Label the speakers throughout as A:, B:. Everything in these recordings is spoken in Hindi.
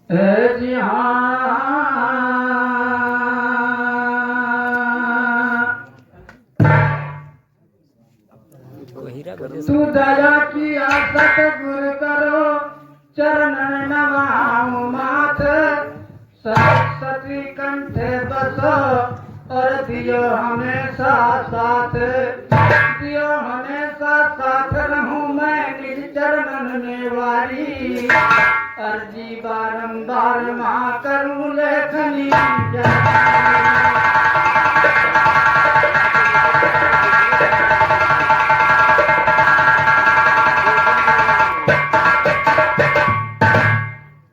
A: जी हाँ तू दया की आसत गुरु करो चरण नवाऊं माथ सरस्वती कंठे बसो और दियो हमेशा साथ दियो हमेशा साथ रहूं मैं निज चरणन में वारी अर्जी बारंबार मां करूं लेखनी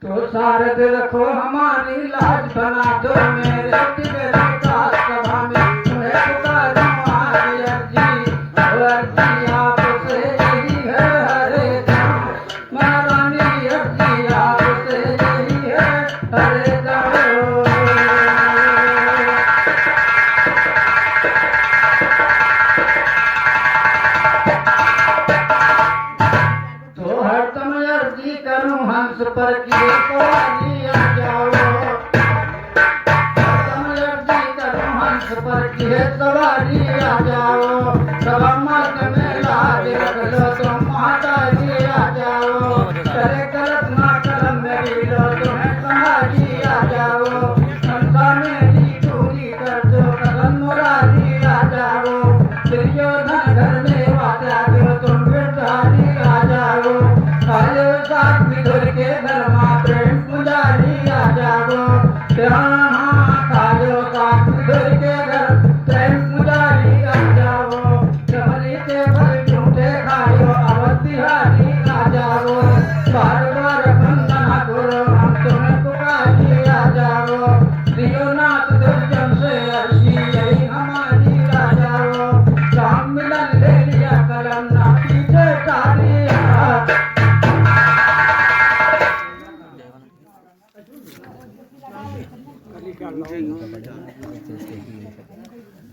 A: तो शारद रखो हमारी लाज बना दो मेरे विकास सभा में तुम्हें पुकारूं आज अर्जी आपसे यही है हरे राम महारानी अर्जी आपसे यही है हरे राम तो हरदम अर्जी करूं हंस पर किए सवारी आ जाओ हरदम अर्जी करूं हंस पर किए सवारी आ जाओ सब मत में लाज रख लो तुम महादारी आ जाओ करे गलत ना करम मेरी लो तुम्हें संभाली आ जाओ संसा मेरी पूरी कर दो कदम मुरारी आ जाओ दुर्योधन घर में वाचा दो तुम गिरधारी आ जाओ काले साथ विधुर के घर मां प्रेम पुजारी आ जाओ हाँ काले साथ विधुर के घर प्रेम पुजारी आ जाओ चमरी के फल झूठे खाओ अवध बिहारी आ जाओ बार बार वंदना करो हम तुम्हें पुकारी आ जाओ दियोनाथ दुर्जन से अर्जी यही हमारी आ जाओ राम मिलन ले लिया कलम ना पीछे सारी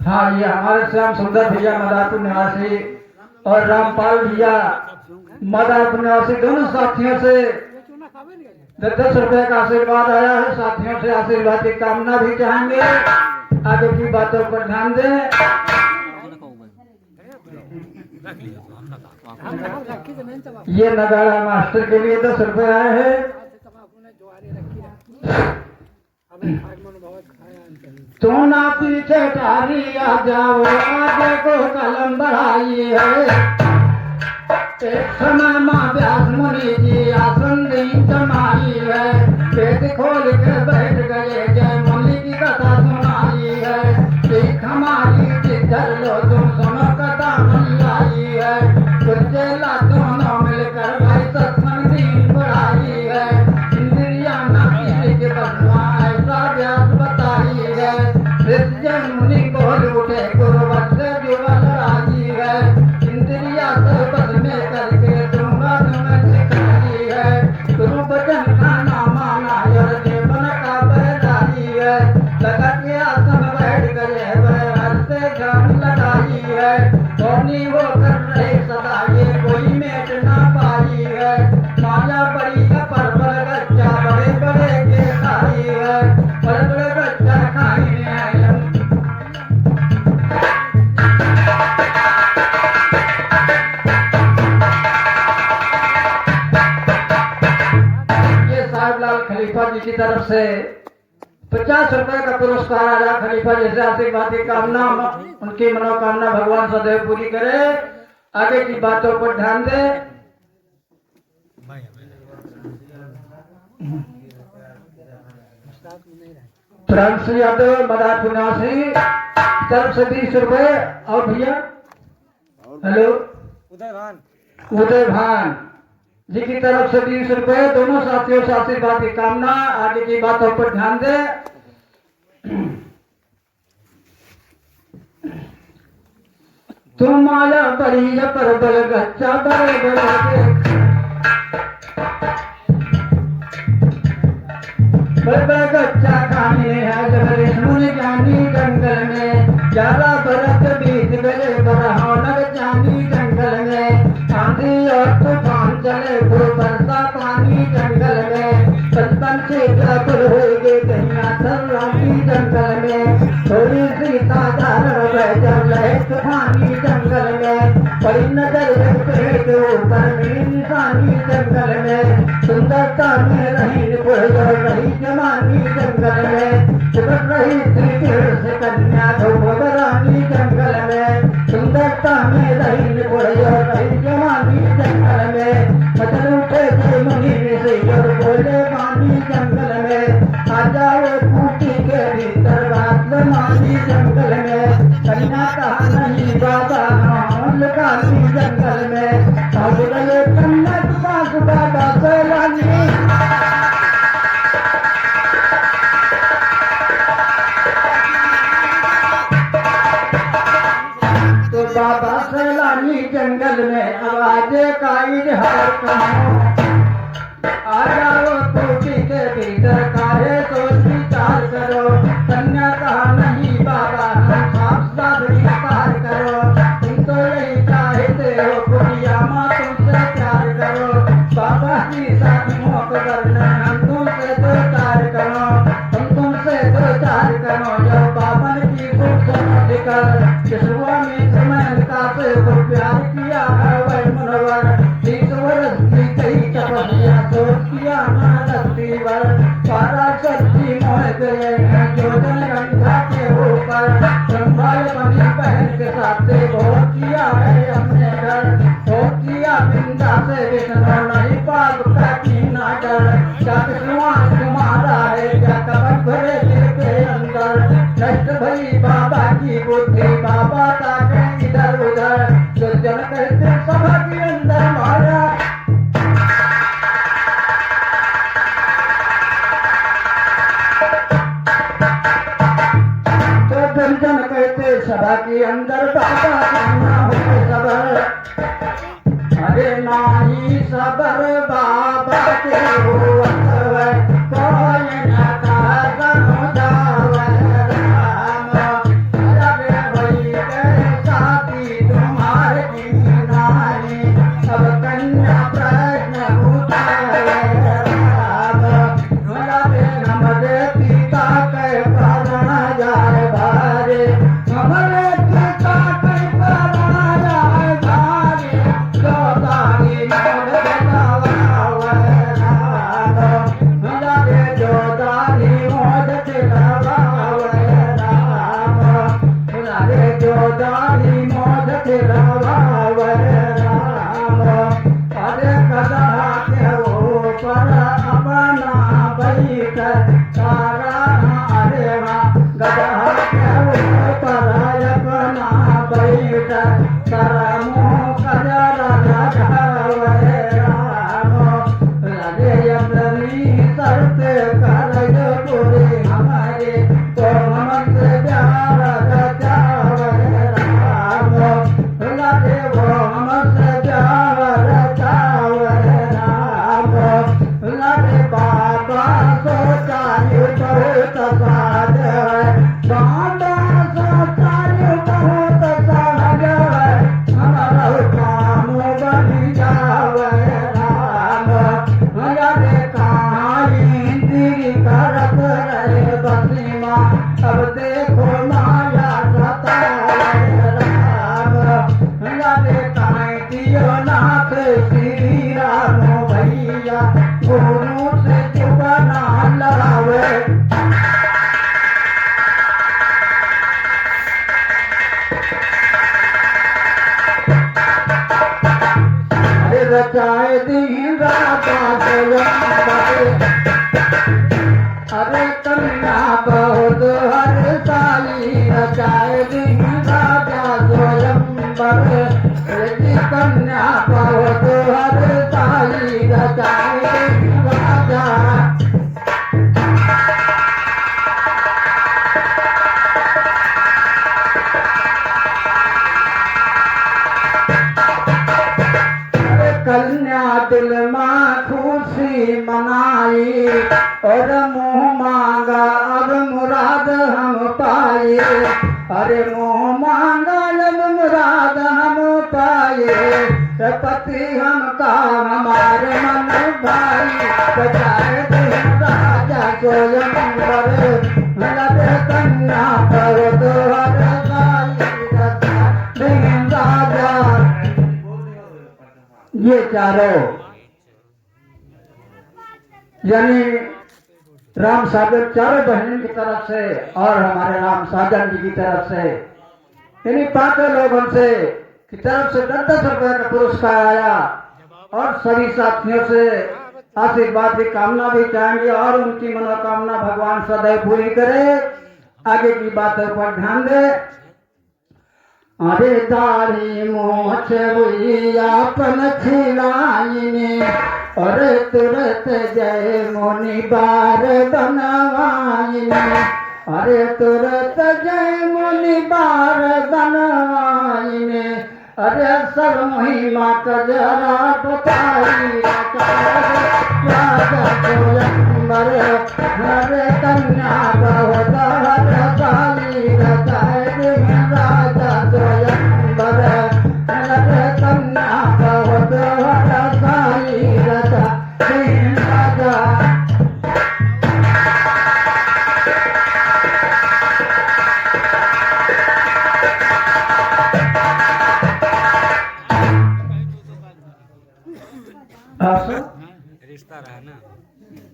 A: हाँ ये हमारे श्याम सुंदर भैया मदारपुर निवासी और रामपाल भैया मदारपुर निवासी दोनों साथियों से 10-10 रुपए का आशीर्वाद आया है। साथियों से आशीर्वाद की कामना भी चाहेंगे। आगे की बातों पर ध्यान दें। ये नगाड़ा मास्टर के लिए 10 रुपए आए हैं। तो ना पीछे टारी आ जाओ आगे को कलम बढ़ाई है। एक समय माँ व्यास मुनि जी आसन नहीं जमाई है। पेट खोल के बैठ गए जय मुनि की कथा सुनाई है। एक हमारी जिधर लो तुम सुनो कथा मिलाई है। तुझे ला दोनों मिलकर भाई सत्संग दीन बढ़ाई है। इंद्रिया ना किसी के बनवा ऐसा व्यास बताई है। जय मुनि बोल उठे गुरुवत से जुगल राजी है। इंद्रिया सर्वत में करके दूंगा तुम्हें सिखाई है। गुरु वचन का नाम माना और जीवन का बहदारी है। लगा के आसन बैठ गए वह हर से जान लगाई है। धोनी वो कर रहे सदा ये कोई मेट ना पाई है। माया बड़ी का परवल गच्चा बड़े बड़े के खाई है। परवल गच्चा खाई है। खलीफा जी की तरफ से 50 रुपए का पुरस्कार आया। खलीफा जैसे आशीर्वाद की कामना उनकी मनोकामना भगवान सदैव पूरी करे। आगे की बातों पर ध्यान दे। फ्रांस यादव मदारपुर निवासी तरफ से 20 रुपए और भैया हेलो उदय भान जी की तरफ से 20 रुपए। दोनों साथियों से आशीर्वाद की कामना। आगे की बातों पर ध्यान दे। तुम माया बड़ी पर बल गच्चा बड़े बड़े गच्चा खाने है। जब मुनि जानी जंगल में 11 बरस बीत गए बरहानक जानी जंगल में। आंधी और तूफान चले खूब बरसा पानी जंगल में बचपन से व्याकुल हो गए कन्या सर्राती जंगल में थोड़ी सी साधारण वह जब लहे तूफानी जंगल में बड़ी नजर एक पेड़ के ऊपर मिली निशानी जंगल में सुंदरता में रही निपुण रही जवानी जंगल में चिपक रही थी पेड़ से कन्या धोबरानी जंगल में सुंदरता में रही निपुण रही जवानी जंगल में मचल उठे थे मुनि से और बोले पानी जंगल में आ जाओ खूटी के भीतर रात मानी जंगल में कन्या कहा नहीं बाबा काली जंगल में अब गए कन्या पास बाबा सैलानी तो बाबा सैलानी जंगल में आवाज़ का इजहार करो आ जाओ खूटी के भीतर काहे सोच विचार करो कन्या कहा नहीं बाबा हम साफ साफ विचार करो तुम तो यही चाहते हो कुड़िया माँ तुमसे प्यार करो बाबा की साथ मोक करना हम तुमसे दो चार करो हम तुमसे दो चार करो जो बाबन की बुक समझकर किसुआ में समय का से तो प्यार किया है वह मनोवर 30 वर्ष की कई तपस्या सोच किया वर सारा सब्जी मोह गए जोजन गंगा के ऊपर संभाल बनी बहन के साथ बहुत किया है हमने डर बहुत किया बिंदा से विष्णु नहीं पाप का कीना डर क्या विष्णुआ तुम्हारा है क्या कपट भरे दिल के अंदर नष्ट भई बाबा की बुद्धि बाबा ताके इधर उधर जो जन कहते सभा के अंदर मारा जन कहते सभा के अंदर बाबा कहना हो सबर अरे नाही सबर बाबा के हो कोई न का राम अरे भई के साथी तुम्हारे की नारी अब कन्या प्रश्न उठाए राम नमदे पिता के पारणा जाए भारे हमारे पिता के पारणा जाए भारे जोदारी मोद दिलावा राम हमारे जोदारी मोद दिलावा राम हमारे जोदारी मोद दिलावा राम अरे कदा के ऊपर अपना बैठ तारा अरे गदा के ऊपर अपना बैठ तारा मुँह कजरा लगावे राम लगे अपनी शर्त कर पूरी हमारे तो हमसे प्यार रचावे राम लगे वो हमसे प्यार रचावे राम लगे बाबा सोचा बहुत साज है बाबा सोचा बहुत साज है हमारा काम बन जावे राम हमारे कहानी तेरी करत रहे बसीमा अब देखो माया सताए राम हमारे कहानी दियो नाथ श्री राम भैया गुरु से चुपना लड़ावे अरे रचाए दिन राजा अरे कन्या बहुत हर साली रचाए दिन राजा स्वयंवर कन्या बहुत हर साली रचाए दिन राजा कन्या दिल में खुशी मनाई और मुँह मांगा अब मुराद हम पाए अरे मुँह मांगा अब मुराद हम पाए पति हमका हमारे मन भाई बचाए दिन राजा स्वयंवर लगे कन्या पर दोहर राजा। ये चारों यानी राम सागर चारों बहन की तरफ से और हमारे राम साजन जी की तरफ से इन्हीं पांचों लोगों से की तरफ से 10-10 रुपए का पुरस्कार आया और सभी साथियों से आशीर्वाद की कामना भी चाहेंगे और उनकी मनोकामना भगवान सदैव पूरी करे। आगे की बातों पर ध्यान दे। अरे दाढ़ी मोछ हुई आपन छिलाइने और तुरंत जय मुनि बार बनवाइने अरे तुरंत जय मुनि बार बनवाइने अरे सब महिमा कजरा बताई राजा स्वयंवर हरे कन्या बहुत हरसाई रचाए राजा स्वयंवर हरे कन्या बहुत हरसाई रचाए राजा।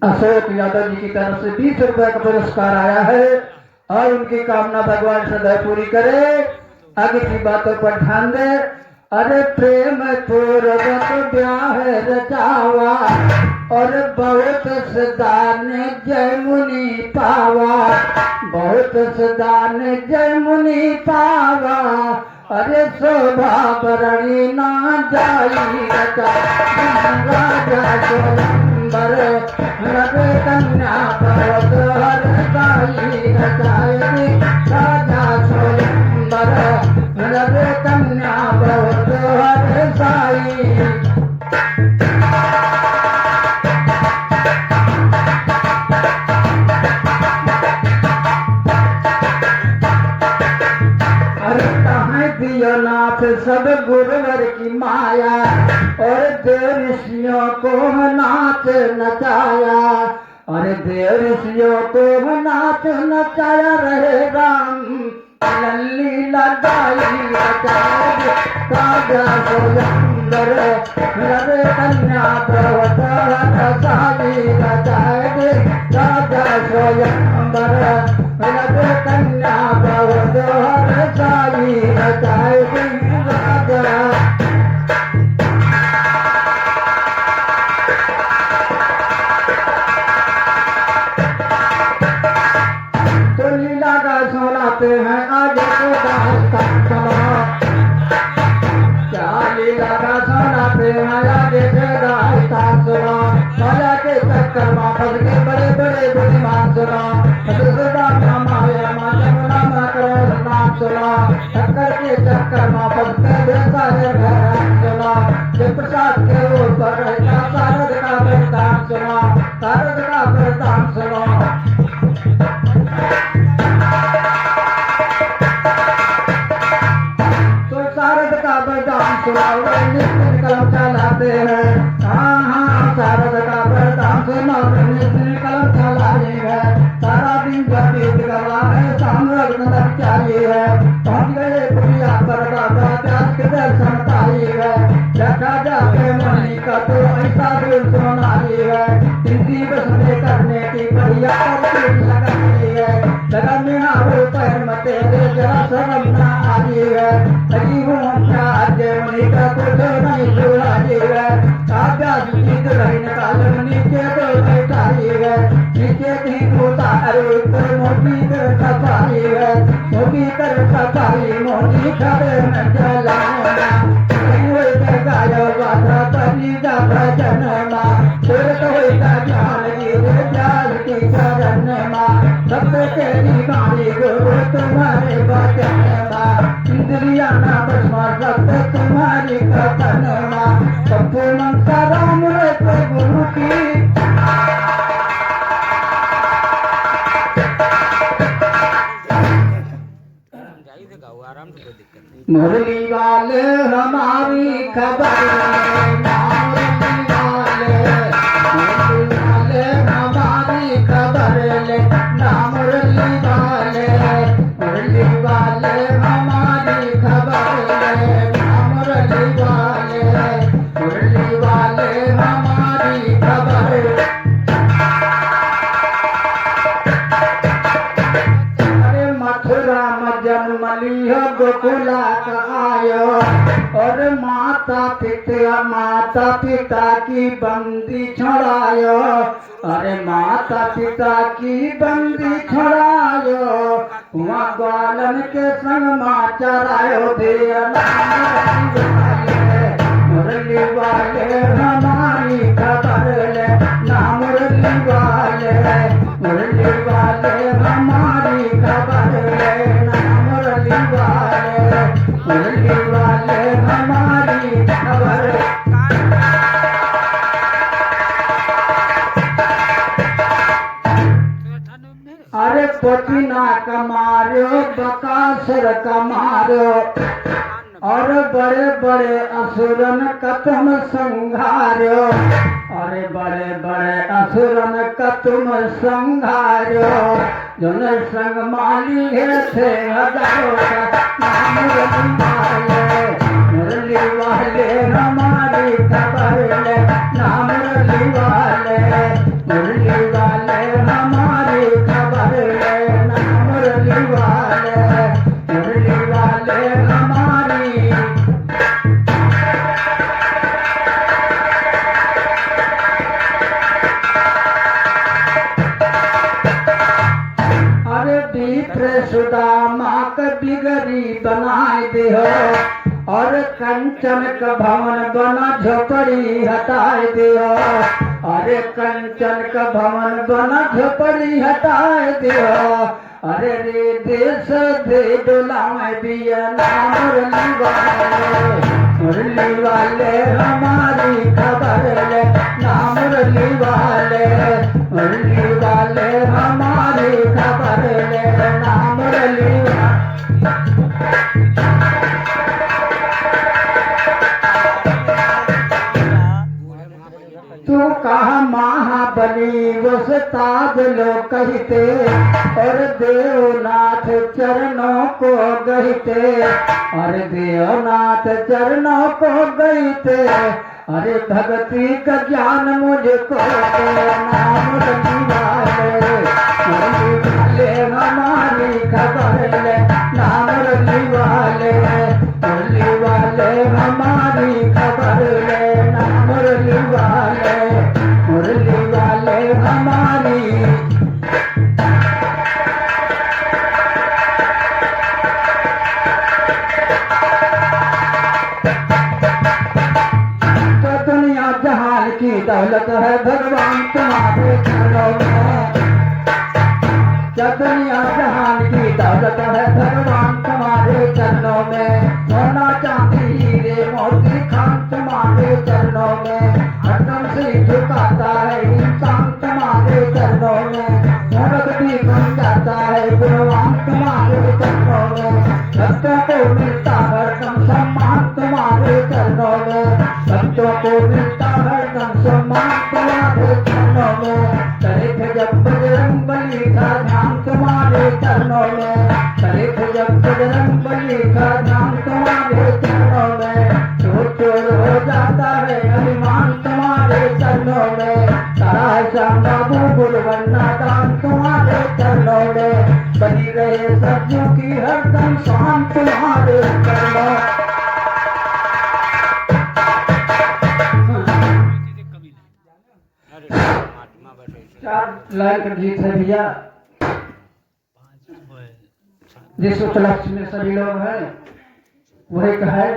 A: अशोक यादव जी की तरफ से 20 रुपए का पुरस्कार आया है और उनकी कामना भगवान सदैव पूरी करे। आगे की बातों पर ध्यान दे। अरे प्रेम पूर्वक ब्याह रचावा और बहुत सदान जय मुनि पावा बहुत सदान जय मुनि पावा अरे शोभा बरणी ना जाई राजा स्वयंवर हरे कन्या बहुत हरसाई रचाए राजा स्वयंवर हरे कन्या बहुत हरसाई। नाथ सब गुरुवर की माया और देव ऋषियों को नाच नचाया और देव ऋषियों को नाच नचाया रहे राम लल्ली लगाई राजा स्वयंवर हरे कन्या बहुत हरसाई रचाए राजा स्वयंवर हरे कन्या बहुत हरसाई रचाए राजा। तो लीला का सुनाते हैं आगे को क्या लीला का सुनाते हैं आगे से रास्ता सुनो माया के चक्कर में फंस के बड़े बड़े बुद्धिमान सुनो माया माता करो नाम सुनो चक्कर के चक्कर में फंस के देता है घर सुनो ये प्रसाद के ऊपर रहता शारद का वृत्तांत सुनो शारद का वृत्तांत सुनो। कलम चलाते हैं हाँ शारद का वरदान सुनो कलम चलाए है सारा दिन व्यतीत करवा है सामूहिक नजर चाहिए है पहुँच गए पुरिया पर बाबा प्यास के दर्शन पाई है देखा जाके मनी का तो ऐसा दिल सुनाई है इनकी बसने करने की बढ़िया लगाई है लगन में आओ पैर मते जरा शर्म ना आई है लगी हूँ मनी का कुछ नहीं सुनाई है काव्या जीत रही काल नीचे तो बैठाई है नीचे कहीं होता अरे ऊपर मोटी कर सफाई है मोटी कर सफाई मोटी खड़े न चलाना गायो गाथा परी जा भजन माँ फिर तो ज्ञान की चरण माँ सबके दीवानी गुरु तुम्हारे वचन माँ इंद्रिया ना बसमा सब तुम्हारी कथन माँ सबको मनसा राम रे गुरु की मुरली वाले हमारी खबर माता पिता की बंदी छुड़ायो, अरे माता पिता की बंदी छुड़ायो, वहाँ ग्वालन के संग माँ चरायो दिया। मुरली वाले हमारी खबर ले ना, मुरली वाले, मुरली वाले हमारी खबर ले ना, मुरली वाले, मुरली वाले हमारी खबर। अरे पतिना कमारो बकासुर कमारो, और बड़े बड़े असुरन कतम संघारो, अरे बड़े बड़े असुरन कतम संघारो, जुन संग माली है थे हजारों का। मुरली वाले हमारी खबर ले ना, मुरली वाले, मुरली वाले हमारी खबर ले ना, मुरली वाले, मुरली वाले हमारी। अरे विप्र सुदामा का बिगड़ी बनाए दे हो, और कंचन का भवन बना झोपड़ी हटाए दियो, अरे कंचन का भवन बना झोपड़ी हटाए दियो, अरे रे देश दे डोलाए दिया ना, मुरली वाले, मुरली वाले हमारी खबर ले ना, मुरली वाले, मुरली वाले हमारी खबर ले ना, मुरली तू कहा महाबली वस ताज लो कहते, और देवनाथ चरणों को गहिते, अरे देवनाथ चरणों को गहिते, अरे भक्ति का ज्ञान मुझको देना, मुरली वाले, मुरली वाले हमारी खबर ले ना, मुरली वाले, मुरली वाले हमारी खबर ले ना, मुरली वाले, मुरली वाले हमारी। तो दुनिया जहान की दौलत है भगवान तुम्हारे चरणों में, जब दुनिया जहान की दौलत है भगवान तुम्हारे चरणों में, सोना चांदी हीरे मोती खान तुम्हारे चरणों में, हरदम से झुकाता है इंसान तुम्हारे चरणों में, मूर्ख भी बन जाता है गुणवान तुम्हारे चरणों में, भक्तों को मिलता हरदम सम्मान तुम्हारे चरणों में, भक्तों को मिलता हरदम सम्मान तुम्हारे चरणों में, करे थे जब बजरंग बली का ध्यान तुम्हारे चरणों में, करे थे जब बजरंग बली का ध्यान तुम्हारे चरणों में, चोर चोर हो जाता है अभिमान तुम्हारे चरणों में, तारा श्याम बाबू गुरुवन्ना दान तुम्हारे चरणों में, बनी रहे सब्जियों की हरदम शान तुम्हारे चरणों। लाइन कर जीत है भैया, जिस उपलक्ष्य में सभी लोग हैं वही कहे।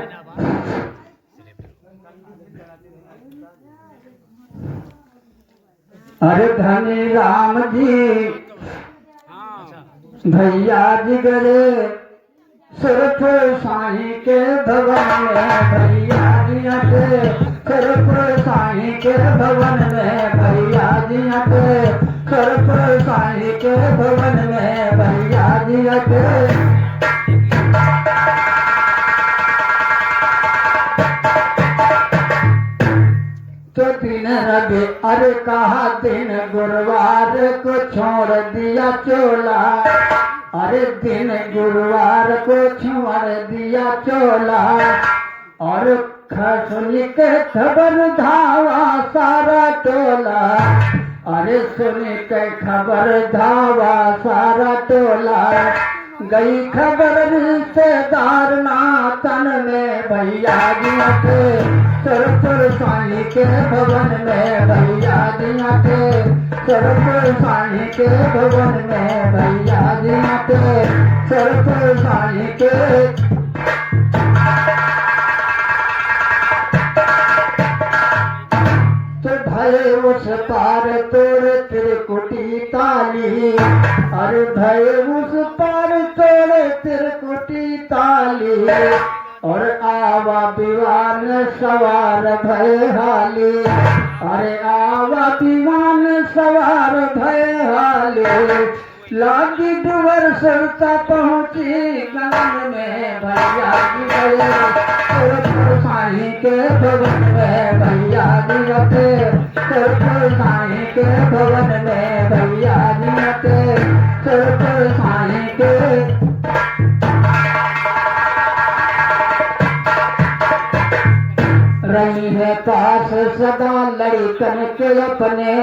A: अरे धनी राम जी भैया जिगरे सिर्फ साईं के भवन में, भैया जिया के सिर्फ साईं के भवन में, भैया जिया के सिर्फ साईं के भवन में, भैया जिया के। तो दिन रवि अरे कहा दिन गुरुवार को छोड़ दिया चोला, अरे दिन गुरुवार को छोड़ दिया चोला, और सुन के खबर धावा सारा टोला, अरे सुन के खबर धावा सारा टोला, गई खबर रिश्तेदार नातन में भैया जिया के सरपुर साई के भवन में भैया जिया के सरपुर साई के भवन में भैया जिया के सरपुर साई के भय उस पार तोड़ त्रिकुटी ताली अरे भय उस पार तोड़ त्रिकुटी ताली और आवा विमान सवार भय हाली अरे आवा विमान सवार भय हाली लागी डुवर सरता पहुंची गगन में भैया जी गए सरपुर साई के भवन में भैया जी के सरपुर साई के भवन में भैया जी के सरपुर साई के रही है पास सदा लड़कन के अपने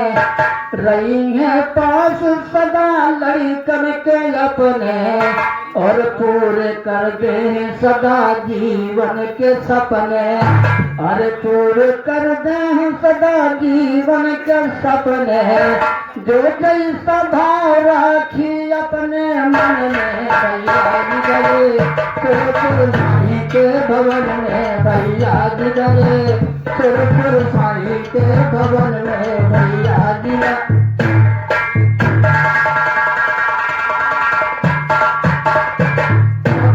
A: रही है पास सदा लड़कन के अपने और पूरे कर दे सदा जीवन के सपने अरे पूरे कर दे सदा जीवन के सपने जो जैसा भाव राखी अपने मन में भैया जी गए सरपुर साई के भवन में भैया जी गए सरपुर साई के भवन में भैया जी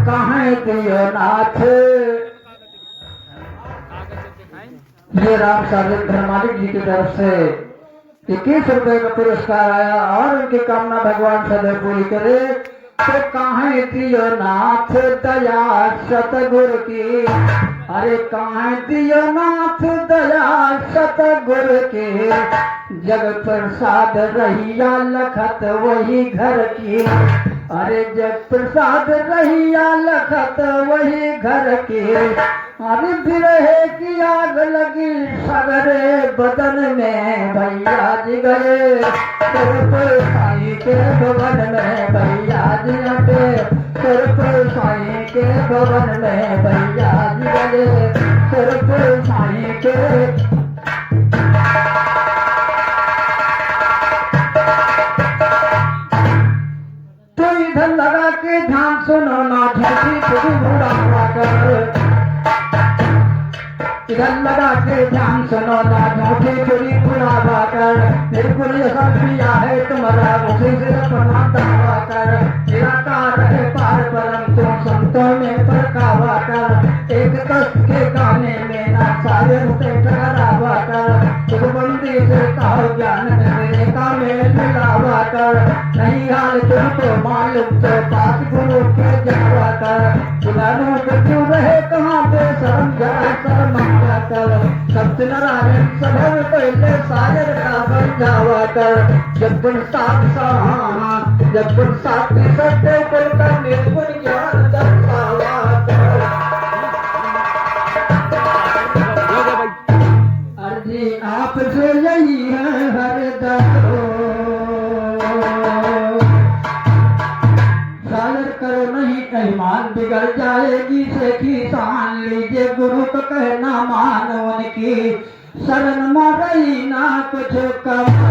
A: कहाँ दियो नाथ ये राम सागर धर्मालिक जी की तरफ से 21 रुपए का पुरस्कार आया और उनकी कामना भगवान सदैव पूरी करे। तो कहाँ दियो नाथ दया सतगुरु की अरे कहाँ दियो नाथ दया सतगुरु की जग प्रसाद रहिया लखत वही घर की अरे जग प्रसाद रहिया लखत वही घर की अरे बिरहे की आग लगी सगरे बदन में भैया जी गए सरपुर साई के भवन में भैया जी के सरपुर साई के भवन में भैया जी गए सरपुर साई के तो इधर लगा के ध्यान सुनो ना झूठी खुदी बुरा हुआ कर इधर लगा के ध्यान सुनो ना झूठी चोरी बुरा कर निर्गुण सब किया है तुम्हारा उसी से अपना दावा कर निराकार है पार परम तुम संतों में परकावा कर एक कष्ट के गाने में ना सारे मुझे ठहरावा कर सुबंदी से कहो ज्ञान मेरे का मेल मिलावा कर नहीं हाल तुमको मालूम तो पास गुरु के जावा कर बुलानों को क्यों रहे कहाँ पे शर्म जरा शर्मा कर सत्यनारायण सभा में पहले सागर का बन जावा कर जब गुण साथ जब गुण साथ सत्य कुल का निर्गुण ज्ञान दर्शावा कर अर्जी आपसे यही है हर करो नहीं ईमान बिगड़ जाएगी से किसान लीजिए गुरु को कहना मान उनकी शरण में रही ना कुछ करो